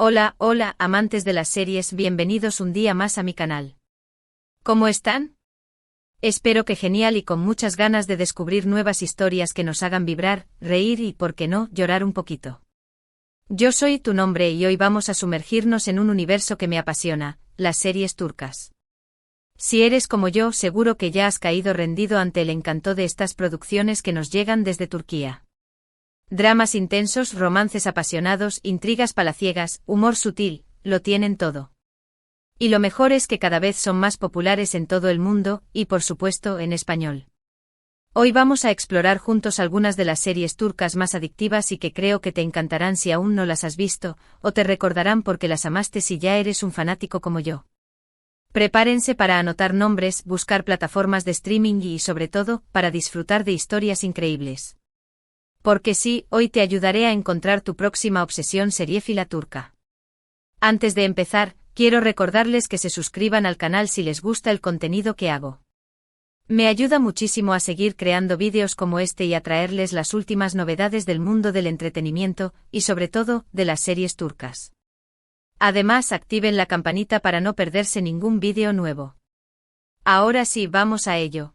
Hola, hola, amantes de las series, bienvenidos un día más a mi canal. ¿Cómo están? Espero que genial y con muchas ganas de descubrir nuevas historias que nos hagan vibrar, reír y, por qué no, llorar un poquito. Yo soy Tu Nombre y hoy vamos a sumergirnos en un universo que me apasiona, las series turcas. Si eres como yo, seguro que ya has caído rendido ante el encanto de estas producciones que nos llegan desde Turquía. Dramas intensos, romances apasionados, intrigas palaciegas, humor sutil, lo tienen todo. Y lo mejor es que cada vez son más populares en todo el mundo, y por supuesto en español. Hoy vamos a explorar juntos algunas de las series turcas más adictivas y que creo que te encantarán si aún no las has visto, o te recordarán porque las amaste si ya eres un fanático como yo. Prepárense para anotar nombres, buscar plataformas de streaming y, sobre todo, para disfrutar de historias increíbles. Porque sí, hoy te ayudaré a encontrar tu próxima obsesión seriéfila turca. Antes de empezar, quiero recordarles que se suscriban al canal si les gusta el contenido que hago. Me ayuda muchísimo a seguir creando vídeos como este y a traerles las últimas novedades del mundo del entretenimiento, y sobre todo, de las series turcas. Además, activen la campanita para no perderse ningún vídeo nuevo. Ahora sí, vamos a ello.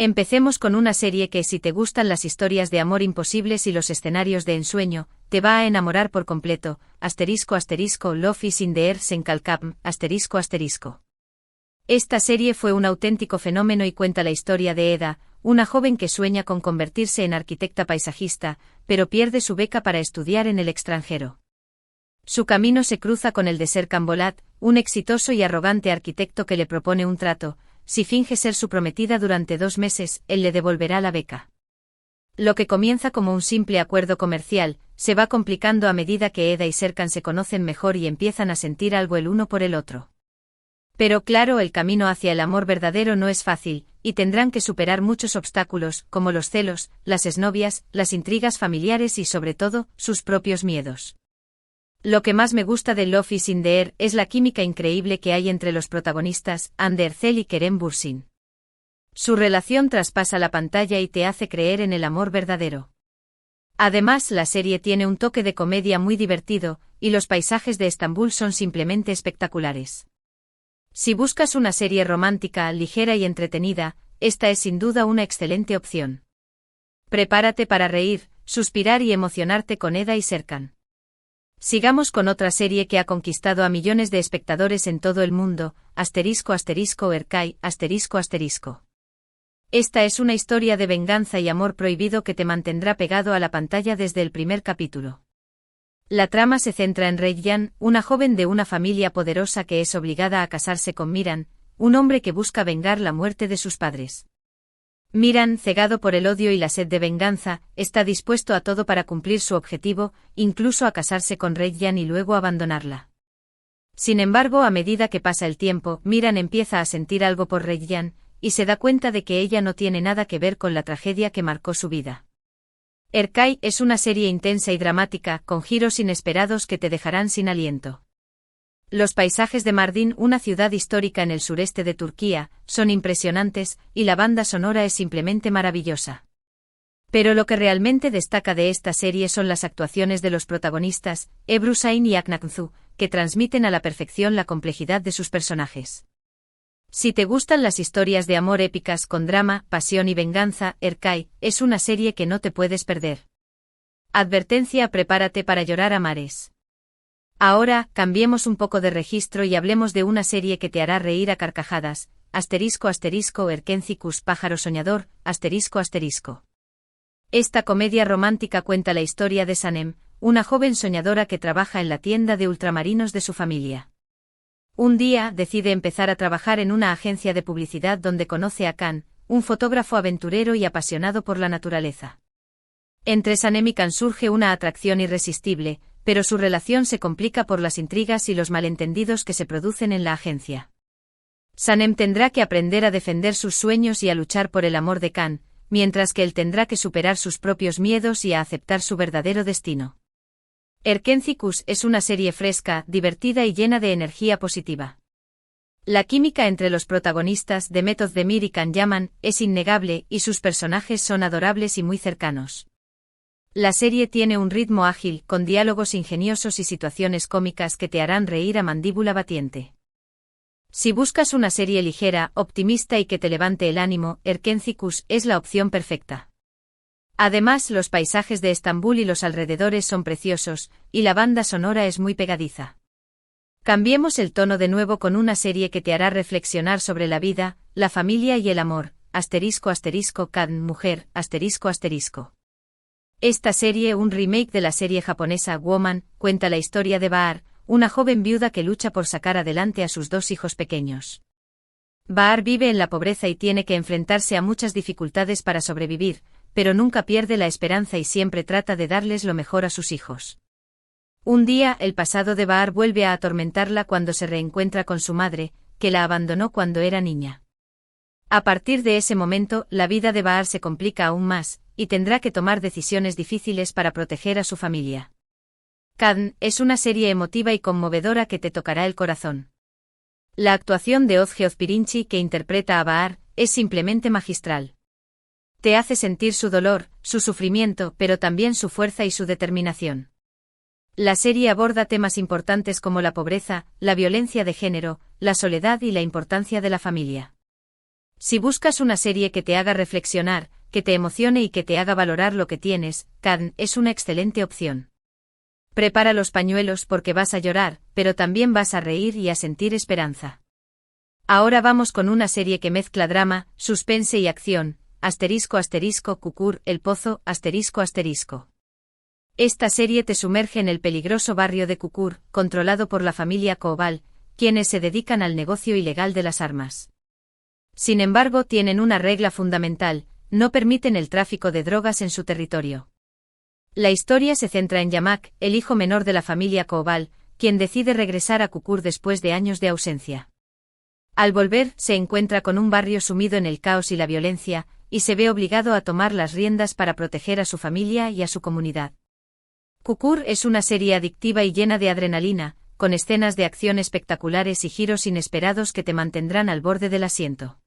Empecemos con una serie que, si te gustan las historias de amor imposibles y los escenarios de ensueño, te va a enamorar por completo, *** Love is in the air sen kalkapm, ***. Esta serie fue un auténtico fenómeno y cuenta la historia de Eda, una joven que sueña con convertirse en arquitecta paisajista, pero pierde su beca para estudiar en el extranjero. Su camino se cruza con el de Serkan Bolat, un exitoso y arrogante arquitecto que le propone un trato. Si finge ser su prometida durante 2 meses, él le devolverá la beca. Lo que comienza como un simple acuerdo comercial, se va complicando a medida que Eda y Serkan se conocen mejor y empiezan a sentir algo el uno por el otro. Pero claro, el camino hacia el amor verdadero no es fácil, y tendrán que superar muchos obstáculos, como los celos, las exnovias, las intrigas familiares y sobre todo, sus propios miedos. Lo que más me gusta de Love is in the air es la química increíble que hay entre los protagonistas, Hande Erçel y Kerem Bürsin. Su relación traspasa la pantalla y te hace creer en el amor verdadero. Además, la serie tiene un toque de comedia muy divertido, y los paisajes de Estambul son simplemente espectaculares. Si buscas una serie romántica, ligera y entretenida, esta es sin duda una excelente opción. Prepárate para reír, suspirar y emocionarte con Eda y Serkan. Sigamos con otra serie que ha conquistado a millones de espectadores en todo el mundo, ***Erkay***. Esta es una historia de venganza y amor prohibido que te mantendrá pegado a la pantalla desde el primer capítulo. La trama se centra en Reyyan, una joven de una familia poderosa que es obligada a casarse con Miran, un hombre que busca vengar la muerte de sus padres. Miran, cegado por el odio y la sed de venganza, está dispuesto a todo para cumplir su objetivo, incluso a casarse con Reyyan y luego abandonarla. Sin embargo, a medida que pasa el tiempo, Miran empieza a sentir algo por Reyyan, y se da cuenta de que ella no tiene nada que ver con la tragedia que marcó su vida. Erkay es una serie intensa y dramática, con giros inesperados que te dejarán sin aliento. Los paisajes de Mardin, una ciudad histórica en el sureste de Turquía, son impresionantes, y la banda sonora es simplemente maravillosa. Pero lo que realmente destaca de esta serie son las actuaciones de los protagonistas, Ebru Şahin y Akın Aksu, que transmiten a la perfección la complejidad de sus personajes. Si te gustan las historias de amor épicas con drama, pasión y venganza, Erkay es una serie que no te puedes perder. Advertencia: prepárate para llorar a mares. Ahora, cambiemos un poco de registro y hablemos de una serie que te hará reír a carcajadas, ***Erkencikus pájaro soñador, ***. Esta comedia romántica cuenta la historia de Sanem, una joven soñadora que trabaja en la tienda de ultramarinos de su familia. Un día, decide empezar a trabajar en una agencia de publicidad donde conoce a Kan, un fotógrafo aventurero y apasionado por la naturaleza. Entre Sanem y Kan surge una atracción irresistible, pero su relación se complica por las intrigas y los malentendidos que se producen en la agencia. Sanem tendrá que aprender a defender sus sueños y a luchar por el amor de Kan, mientras que él tendrá que superar sus propios miedos y a aceptar su verdadero destino. Erkencikus es una serie fresca, divertida y llena de energía positiva. La química entre los protagonistas, Demet Özdemir y Can Yaman, es innegable y sus personajes son adorables y muy cercanos. La serie tiene un ritmo ágil, con diálogos ingeniosos y situaciones cómicas que te harán reír a mandíbula batiente. Si buscas una serie ligera, optimista y que te levante el ánimo, Erkencikus es la opción perfecta. Además, los paisajes de Estambul y los alrededores son preciosos, y la banda sonora es muy pegadiza. Cambiemos el tono de nuevo con una serie que te hará reflexionar sobre la vida, la familia y el amor. **Can mujer**. Esta serie, un remake de la serie japonesa Woman, cuenta la historia de Bahar, una joven viuda que lucha por sacar adelante a sus 2 hijos pequeños. Bahar vive en la pobreza y tiene que enfrentarse a muchas dificultades para sobrevivir, pero nunca pierde la esperanza y siempre trata de darles lo mejor a sus hijos. Un día, el pasado de Bahar vuelve a atormentarla cuando se reencuentra con su madre, que la abandonó cuando era niña. A partir de ese momento, la vida de Bahar se complica aún más, y tendrá que tomar decisiones difíciles para proteger a su familia. Can es una serie emotiva y conmovedora que te tocará el corazón. La actuación de Ozge Ozpirinchi, que interpreta a Bahar, es simplemente magistral. Te hace sentir su dolor, su sufrimiento, pero también su fuerza y su determinación. La serie aborda temas importantes como la pobreza, la violencia de género, la soledad y la importancia de la familia. Si buscas una serie que te haga reflexionar, que te emocione y que te haga valorar lo que tienes, Can es una excelente opción. Prepara los pañuelos porque vas a llorar, pero también vas a reír y a sentir esperanza. Ahora vamos con una serie que mezcla drama, suspense y acción. **Kukur, el pozo, **. Esta serie te sumerge en el peligroso barrio de Kukur, controlado por la familia Koval, quienes se dedican al negocio ilegal de las armas. Sin embargo, tienen una regla fundamental: no permiten el tráfico de drogas en su territorio. La historia se centra en Yamak, el hijo menor de la familia Koval, quien decide regresar a Kukur después de años de ausencia. Al volver, se encuentra con un barrio sumido en el caos y la violencia, y se ve obligado a tomar las riendas para proteger a su familia y a su comunidad. Kukur es una serie adictiva y llena de adrenalina, con escenas de acción espectaculares y giros inesperados que te mantendrán al borde del asiento.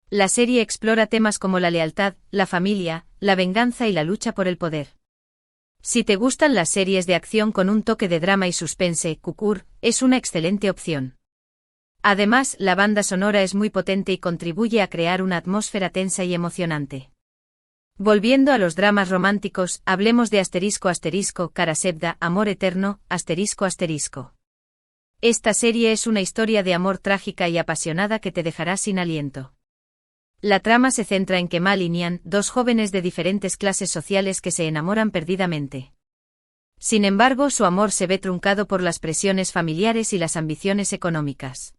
La serie explora temas como la lealtad, la familia, la venganza y la lucha por el poder. Si te gustan las series de acción con un toque de drama y suspense, Kukur es una excelente opción. Además, la banda sonora es muy potente y contribuye a crear una atmósfera tensa y emocionante. Volviendo a los dramas románticos, hablemos de **Karasebda, amor eterno, **. Esta serie es una historia de amor trágica y apasionada que te dejará sin aliento. La trama se centra en Kemal y Nihan, 2 jóvenes de diferentes clases sociales que se enamoran perdidamente. Sin embargo, su amor se ve truncado por las presiones familiares y las ambiciones económicas.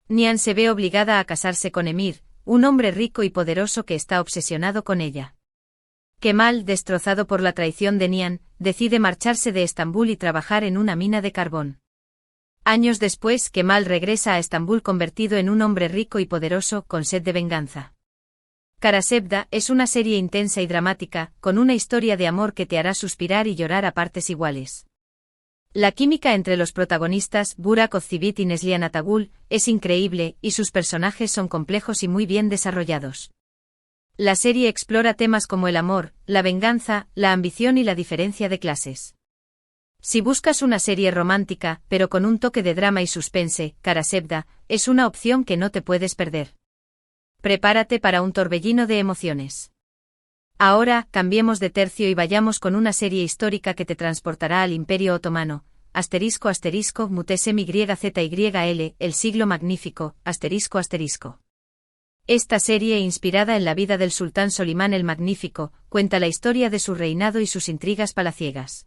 Nihan se ve obligada a casarse con Emir, un hombre rico y poderoso que está obsesionado con ella. Kemal, destrozado por la traición de Nihan, decide marcharse de Estambul y trabajar en una mina de carbón. Años después, Kemal regresa a Estambul convertido en un hombre rico y poderoso, con sed de venganza. Karasebda es una serie intensa y dramática, con una historia de amor que te hará suspirar y llorar a partes iguales. La química entre los protagonistas, Burak Ozcivit y Neslihan Atagul, es increíble, y sus personajes son complejos y muy bien desarrollados. La serie explora temas como el amor, la venganza, la ambición y la diferencia de clases. Si buscas una serie romántica, pero con un toque de drama y suspense, Karasebda es una opción que no te puedes perder. Prepárate para un torbellino de emociones. Ahora, cambiemos de tercio y vayamos con una serie histórica que te transportará al Imperio Otomano. **Mutesem YZYL, el siglo magnífico, **. Esta serie, inspirada en la vida del sultán Solimán el Magnífico, cuenta la historia de su reinado y sus intrigas palaciegas.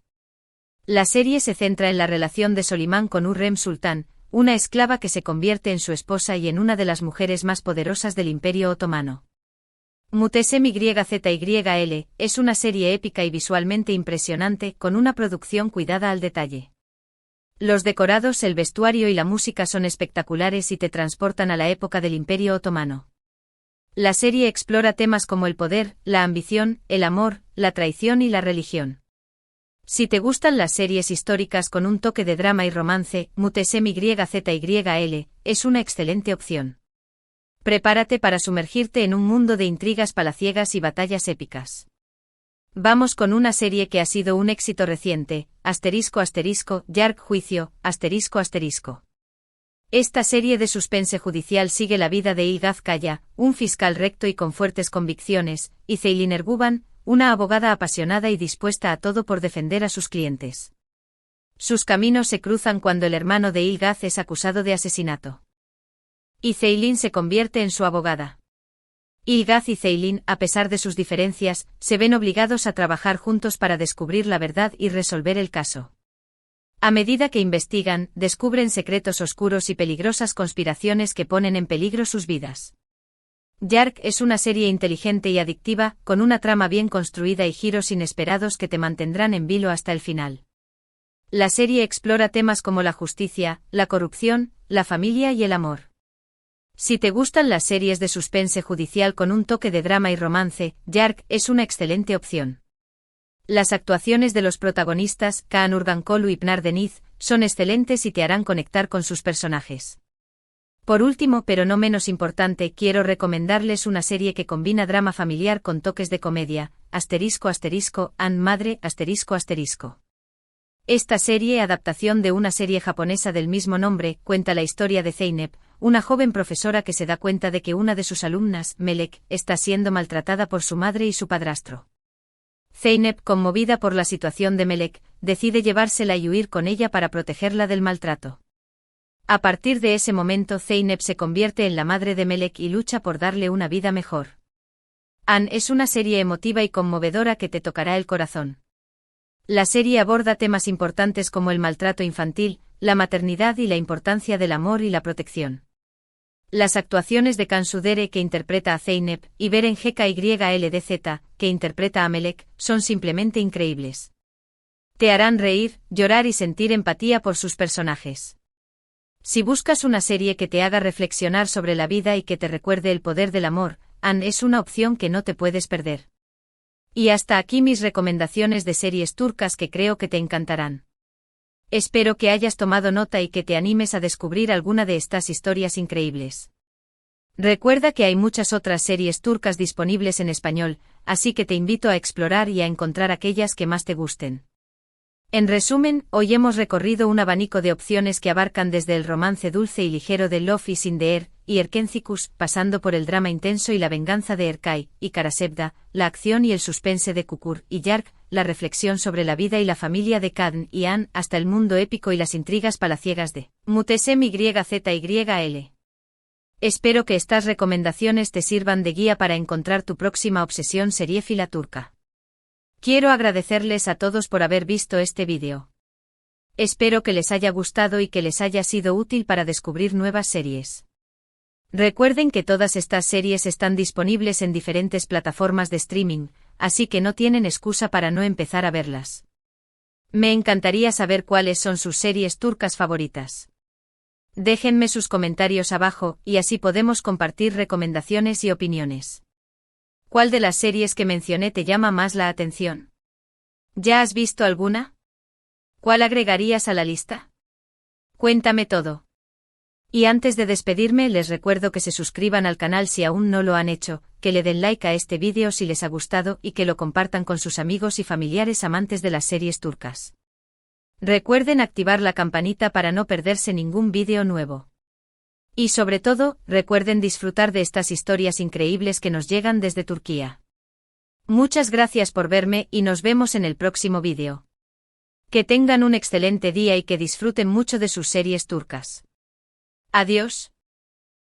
La serie se centra en la relación de Solimán con Hurrem Sultán, una esclava que se convierte en su esposa y en una de las mujeres más poderosas del Imperio Otomano. Mutesem YZYL es una serie épica y visualmente impresionante, con una producción cuidada al detalle. Los decorados, el vestuario y la música son espectaculares y te transportan a la época del Imperio Otomano. La serie explora temas como el poder, la ambición, el amor, la traición y la religión. Si te gustan las series históricas con un toque de drama y romance, Mutesem YZYL es una excelente opción. Prepárate para sumergirte en un mundo de intrigas palaciegas y batallas épicas. Vamos con una serie que ha sido un éxito reciente, Yark Juicio, Esta serie de suspense judicial sigue la vida de Ilgaz Kaya, un fiscal recto y con fuertes convicciones, y Ceylin Erguvan, una abogada apasionada y dispuesta a todo por defender a sus clientes. Sus caminos se cruzan cuando el hermano de Ilgaz es acusado de asesinato. Y Ceylin se convierte en su abogada. Ilgaz y Ceylin, a pesar de sus diferencias, se ven obligados a trabajar juntos para descubrir la verdad y resolver el caso. A medida que investigan, descubren secretos oscuros y peligrosas conspiraciones que ponen en peligro sus vidas. Yark es una serie inteligente y adictiva, con una trama bien construida y giros inesperados que te mantendrán en vilo hasta el final. La serie explora temas como la justicia, la corrupción, la familia y el amor. Si te gustan las series de suspense judicial con un toque de drama y romance, Yark es una excelente opción. Las actuaciones de los protagonistas, Kaan Urgankolu y Pnar Deniz, son excelentes y te harán conectar con sus personajes. Por último, pero no menos importante, quiero recomendarles una serie que combina drama familiar con toques de comedia, *****, Madre, *****. Esta serie, adaptación de una serie japonesa del mismo nombre, cuenta la historia de Zeynep, una joven profesora que se da cuenta de que una de sus alumnas, Melek, está siendo maltratada por su madre y su padrastro. Zeynep, conmovida por la situación de Melek, decide llevársela y huir con ella para protegerla del maltrato. A partir de ese momento Zeynep se convierte en la madre de Melek y lucha por darle una vida mejor. An es una serie emotiva y conmovedora que te tocará el corazón. La serie aborda temas importantes como el maltrato infantil, la maternidad y la importancia del amor y la protección. Las actuaciones de Kan Sudere, que interpreta a Zeynep, y Beren Ykldz, que interpreta a Melek, son simplemente increíbles. Te harán reír, llorar y sentir empatía por sus personajes. Si buscas una serie que te haga reflexionar sobre la vida y que te recuerde el poder del amor, An es una opción que no te puedes perder. Y hasta aquí mis recomendaciones de series turcas que creo que te encantarán. Espero que hayas tomado nota y que te animes a descubrir alguna de estas historias increíbles. Recuerda que hay muchas otras series turcas disponibles en español, así que te invito a explorar y a encontrar aquellas que más te gusten. En resumen, hoy hemos recorrido un abanico de opciones que abarcan desde el romance dulce y ligero de Love is in the Air y Erkencikus, pasando por el drama intenso y la venganza de Erkay y Karasevda, la acción y el suspense de Kukur y Yark, la reflexión sobre la vida y la familia de Kadn y An, hasta el mundo épico y las intrigas palaciegas de Mutesem YZYL. Espero que estas recomendaciones te sirvan de guía para encontrar tu próxima obsesión seriéfila turca. Quiero agradecerles a todos por haber visto este vídeo. Espero que les haya gustado y que les haya sido útil para descubrir nuevas series. Recuerden que todas estas series están disponibles en diferentes plataformas de streaming, así que no tienen excusa para no empezar a verlas. Me encantaría saber cuáles son sus series turcas favoritas. Déjenme sus comentarios abajo, y así podemos compartir recomendaciones y opiniones. ¿Cuál de las series que mencioné te llama más la atención? ¿Ya has visto alguna? ¿Cuál agregarías a la lista? Cuéntame todo. Y antes de despedirme les recuerdo que se suscriban al canal si aún no lo han hecho, que le den like a este vídeo si les ha gustado y que lo compartan con sus amigos y familiares amantes de las series turcas. Recuerden activar la campanita para no perderse ningún vídeo nuevo. Y sobre todo, recuerden disfrutar de estas historias increíbles que nos llegan desde Turquía. Muchas gracias por verme y nos vemos en el próximo vídeo. Que tengan un excelente día y que disfruten mucho de sus series turcas. Adiós.